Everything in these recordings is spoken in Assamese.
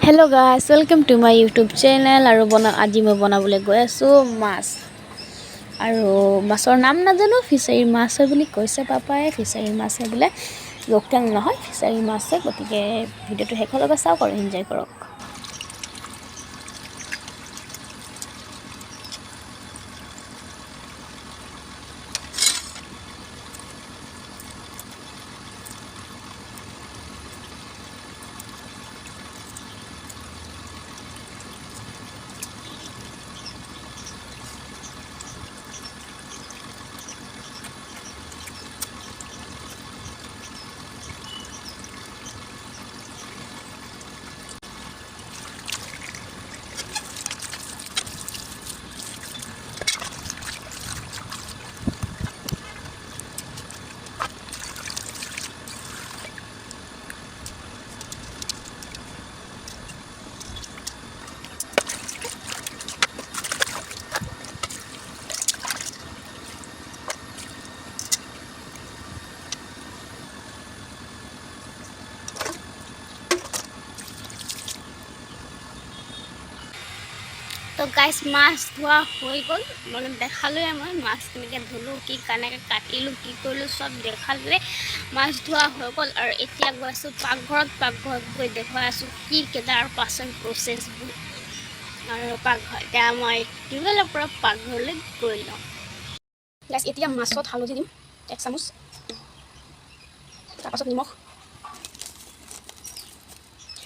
Hello guys, welcome to my YouTube channel আৰু আজি মই বনাবলৈ গৈ আছো মাছ আৰু মাছৰ নাম নাজানো ফিচাৰী মাছ হয় বুলি কৈছে পাপাই ফিচাৰী মাছ হয় বোলে লোকেল নহয় ফিচাৰী মাছ হয় গতিকে ভিডিওটো শেষলৈকে চাওক আৰু এনজয় কৰক তো গাইস মাছ ধোৱা হৈ গ'ল মানে দেখালোৱে মই মাছ কেনেকৈ ধুলোঁ কি কেনেকৈ কাটিলোঁ কি কৰিলোঁ চব দেখালোৱে মাছ ধোৱা হৈ গ'ল আৰু এতিয়া গৈ আছোঁ পাকঘৰত গৈ দেখুৱাই আছোঁ কি কেইটাৰ পাছৰ প্ৰচেছবোৰ আৰু পাকঘৰ এতিয়া মই টিউবৱেলৰ পৰা পাকঘৰলৈ গৈ লওঁ গাইস এতিয়া মাছত হালধি দিম 1 চামুচ তাৰপাছত নিমখটো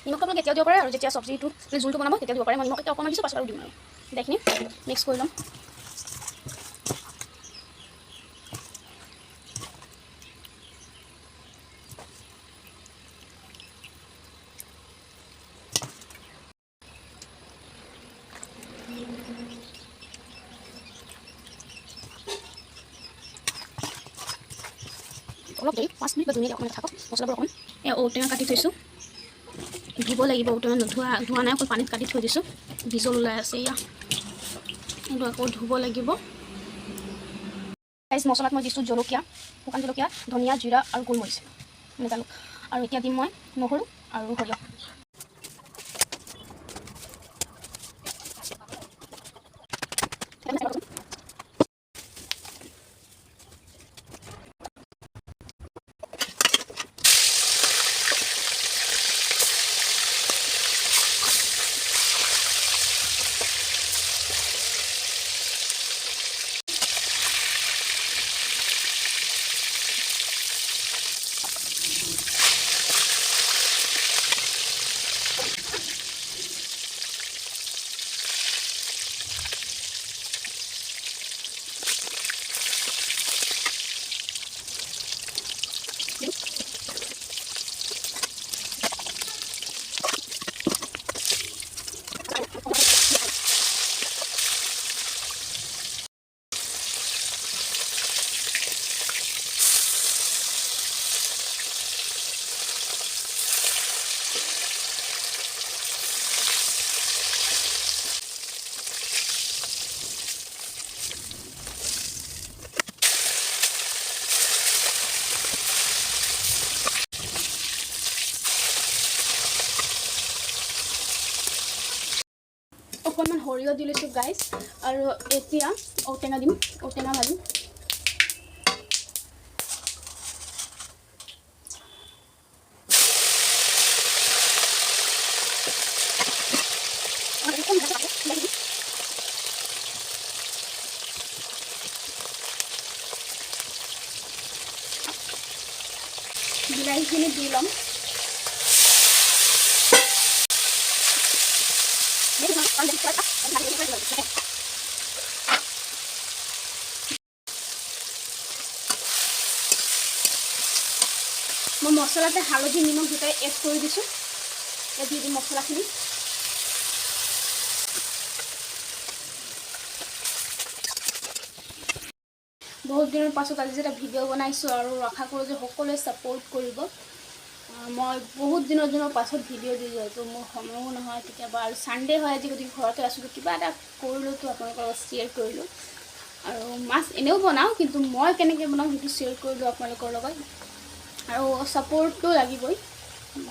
আপোনালোকে কেতিয়াও দিব পাৰে আৰু যেতিয়া চব্জিটো জোলটো বনাব তেতিয়া দিব পাৰে মই নিমখ এতিয়া অকণমান দিছোঁ পাছত আৰু দিম আৰু এইখিনি মিক্স কৰি ল'ম অলপ দেৰি 5 মিনিট বা 2 মিনিট অকণমান থাকক মছলাবোৰ অকণমান ঔটেঙা কাটি থৈছোঁ ধুব লাগিব ঔটেঙা ধোৱা নাই অকল পানীত কাটি থৈ দিছোঁ বিজল ওলাই আছে এয়া এইটো আকৌ ধুব লাগিব গাইছ মছলাত মই দিছোঁ জলকীয়া শুকান জলকীয়া ধনিয়া জিৰা আৰু গোলমৰিচ জালুক আৰু এতিয়া দিম মই নহৰু আৰু সৰিয়হ অকণমান সৰিয়হ দি লৈছোঁ গাইছ আৰু এতিয়া ঔটেঙা দিম ঔটেঙা ভাজিম বিলাহীখিনি দি ল'ম মই মছলাতে হালধি নিমখ দুটাই এড কৰি দিছোঁ এতিয়া দি দিম মছলাখিনি বহুত দিনৰ পাছত আজি এটা ভিডিঅ' বনাইছোঁ আৰু আশা কৰোঁ যে সকলোৱে ছাপোৰ্ট কৰিব মই বহুত দিনৰ পাছত ভিডিঅ' দি যাওঁ তো মোৰ সময়ো নহয় কেতিয়াবা আৰু ছানডে হয় আজি গতিকে ঘৰতে আছোঁ কিবা এটা কৰিলোঁ তো আপোনালোকৰ লগত শ্বেয়াৰ কৰিলোঁ আৰু মাছ এনেও বনাওঁ কিন্তু মই কেনেকৈ বনাওঁ সেইটো শ্বেয়াৰ কৰিলোঁ আপোনালোকৰ লগত আৰু ছাপোৰ্টটো লাগিবই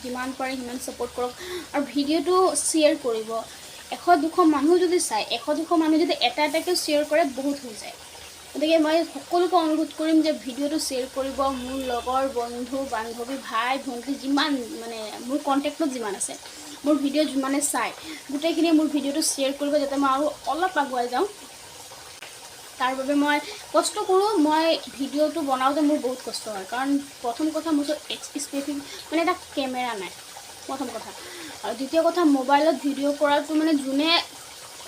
যিমান পাৰে সিমান ছাপোৰ্ট কৰক আৰু ভিডিঅ'টো শ্বেয়াৰ কৰিব। 100-200 মানুহ যদি চায়, 100-200 মানুহ যদি এটা এটাকৈ শ্বেয়াৰ কৰে বহুত হৈ যায়। গতিকে মই সকলোকে অনুৰোধ কৰিম যে ভিডিঅ'টো শ্বেয়াৰ কৰিব। মোৰ লগৰ বন্ধু বান্ধৱী ভাই ভণ্টি যিমান মানে মোৰ কণ্টেক্টত যিমান আছে, মোৰ ভিডিঅ' যিমানে চায় গোটেইখিনিয়ে মোৰ ভিডিঅ'টো শ্বেয়াৰ কৰিব, যাতে মই আৰু অলপ আগুৱাই যাওঁ। তাৰ বাবে মই কষ্ট কৰোঁ। মই ভিডিঅ'টো বনাওঁতে মোৰ বহুত কষ্ট হয়, কাৰণ প্ৰথম কথা মোৰ ওচৰত মানে এটা কেমেৰা নাই, প্ৰথম কথা। আৰু দ্বিতীয় কথা, মোবাইলত ভিডিঅ' কৰাটো মানে যোনে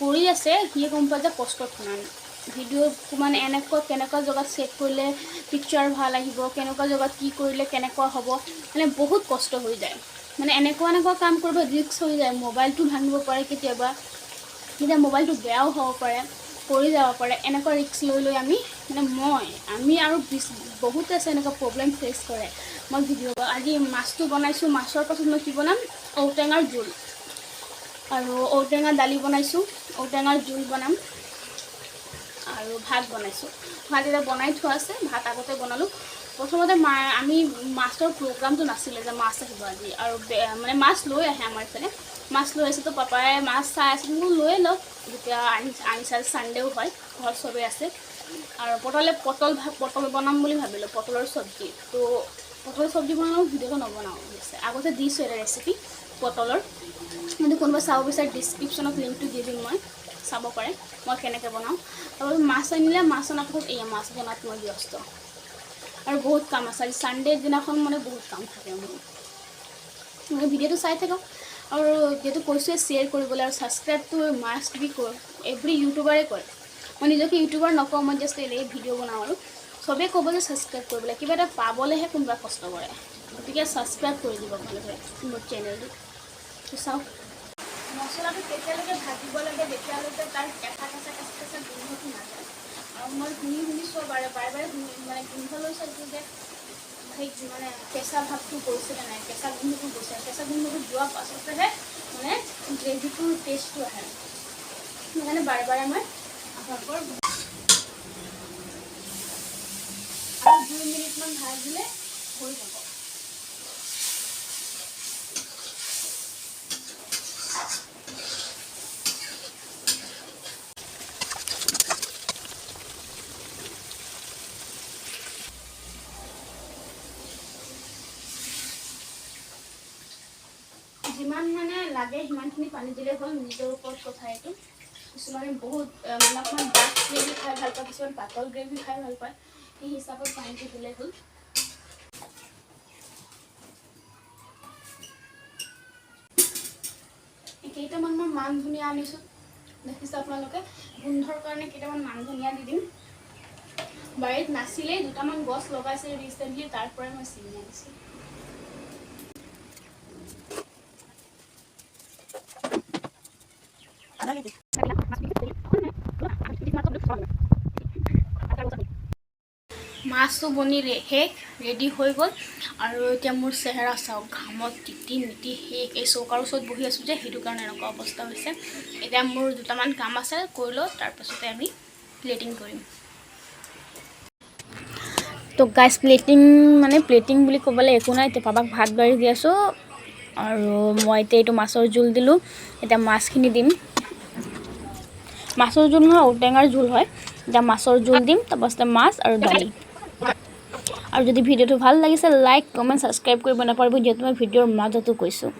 কৰি আছে সিয়ে গম পায় যে কষ্টৰ কিমান। ভিডিঅ' মানে কেনেকুৱা জেগাত ছেট কৰিলে পিকচাৰ ভাল আহিব, কেনেকুৱা জেগাত কি কৰিলে কেনেকুৱা হ'ব, মানে বহুত কষ্ট হৈ যায়। মানে এনেকুৱা কাম কৰিব ৰিস্ক হৈ যায়। মোবাইলটো ভাঙিব পাৰে কেতিয়াবা, মোবাইলটো বেয়াও হ'ব পাৰে, পৰি যাব পাৰে। এনেকুৱা ৰিস্ক লৈ আমি আৰু বহুতে আছে এনেকুৱা প্ৰব্লেম ফেচ কৰে। মই আজি মাছটো বনাইছোঁ, মাছৰ পাছত মই কি বনাম, ঔটেঙাৰ জোল আৰু ঔটেঙা দালি বনাইছোঁ, ঔটেঙাৰ জোল বনাম আৰু ভাত বনাইছোঁ। ভাত এতিয়া বনাই থোৱা আছে, ভাত আগতে বনালোঁ। প্ৰথমতে আমি মাছৰ প্ৰগ্ৰামটো নাছিলে যে মাছ আহিব আজি, আৰু মানে মাছ লৈ আহে আমাৰ এইফালে। মাছ লৈ আছে, তো পাপাই মাছ চাই আছে, মোক লৈয়ে লওক যেতিয়া আনিছে। ছানডেও হয়, ঘৰত চবেই আছে। আৰু পটল বনাম বুলি ভাবিলোঁ, পটলৰ চব্জি। তো পটলৰ চব্জি বনালেও ভিডিঅ'টো নবনাওঁ হৈছে। আগতে দিছোঁ এটা ৰেচিপি পটলৰ, কিন্তু কোনোবা চাব বিচাৰে ডিছক্ৰিপশ্যনত লিংকটো দি দিম, মই চাব পাৰে মই কেনেকৈ বনাওঁ। তাৰপিছত মাছ আনিলে, মাছ অনাৰ পাছত মাছ বনাত মই ব্যস্ত। আৰু বহুত কাম আছে, আজি ছানডেৰ দিনাখন মানে বহুত কাম থাকে মোৰ। ভিডিঅ'টো চাই থাকক, আৰু যিহেতু কৈছোঁৱে শ্বেয়াৰ কৰিবলৈ, আৰু ছাবস্ক্ৰাইবটো মাষ্ট বি এভৰি ইউটিউবাৰে কৰে। মই নিজকে ইউটিউবাৰ নকওঁ, মই জাষ্ট এনেই ভিডিঅ' বনাওঁ। আৰু চবেই ক'ব যে ছাবস্ক্ৰাইব কৰিবলৈ, কিবা এটা পাবলৈহে কোনোবা কষ্ট কৰে। গতিকে ছাবস্ক্ৰাইব কৰি দিব আপোনালোকে মোৰ চেনেলটো। চাওক, মছলাটো তেতিয়ালৈকে ভাজিব লাগে যেতিয়ালৈকে তাৰ কেঁচা গোন্ধটো নাযায়। আৰু মই শুনি চোৱা বাৰে মানে গোন্ধ লৈ চাইছোঁ যে সেই মানে কেঁচা ভাৱটো গৈছিলে নাই, কেঁচা গোন্ধটো গৈছে। কেঁচা গোন্ধটো যোৱাৰ পাছতেহে মানে গ্ৰেভিটোৰ টেষ্টটো আহে। সেইকাৰণে বাৰে মই আপোনালোকৰ আৰু 2 মিনিটমান ভাজিলে হৈ যাব। যিমান মানে লাগে সিমানখিনি পানী দিলে হ'ল, নিজৰ ওপৰত কথা এইটো। কিছুমানে বহুত মানে অকণমান ডাঠ গ্ৰেভি খাই ভাল পায়, কিছুমান পাতল গ্ৰেভি খাই ভাল পায়, সেই হিচাপত পানীটো দিলে হ'ল। কেইটামান মই মান ধনিয়া আনিছোঁ, দেখিছে আপোনালোকে। গোন্ধৰ কাৰণে কেইটামান মান ধনিয়া দি দিম। বাৰীত নাছিলেই, দুটামান গছ লগাইছে ৰিচেণ্টলি, তাৰ পৰাই মই ছিঙি আনিছোঁ। মাছটো বনি শেষ, ৰেডি হৈ গ'ল। আৰু এতিয়া মোৰ চেহেৰা চাওক, ঘামত তিতি মিতি শেষ। এই চৌকাৰ ওচৰত বহি আছোঁ যে, সেইটো কাৰণে এনেকুৱা অৱস্থা হৈছে। এতিয়া মোৰ দুটামান কাম আছে, কৰি লওঁ, তাৰপাছতে আমি প্লেটিং কৰিম। তো গাইজ, প্লেটিং বুলি ক'বলৈ একো নাই। এতিয়া পাপাক ভাত বাঢ়ি দি আছোঁ, আৰু মই এতিয়া এইটো মাছৰ জোল দিলোঁ। এতিয়া মাছখিনি দিম। মাছৰ জোল নহয়, ঔটেঙাৰ জোল হয়। এতিয়া মাছৰ জোল দিম, তাৰপাছতে মাছ আৰু দালি। আৰু যদি ভিডিঅ'টো ভাল লাগিছে, লাইক কমেণ্ট ছাবস্ক্ৰাইব কৰিব নাপাহৰিব, যিহেতু মই ভিডিঅ'ৰ মাজতো কৈছোঁ।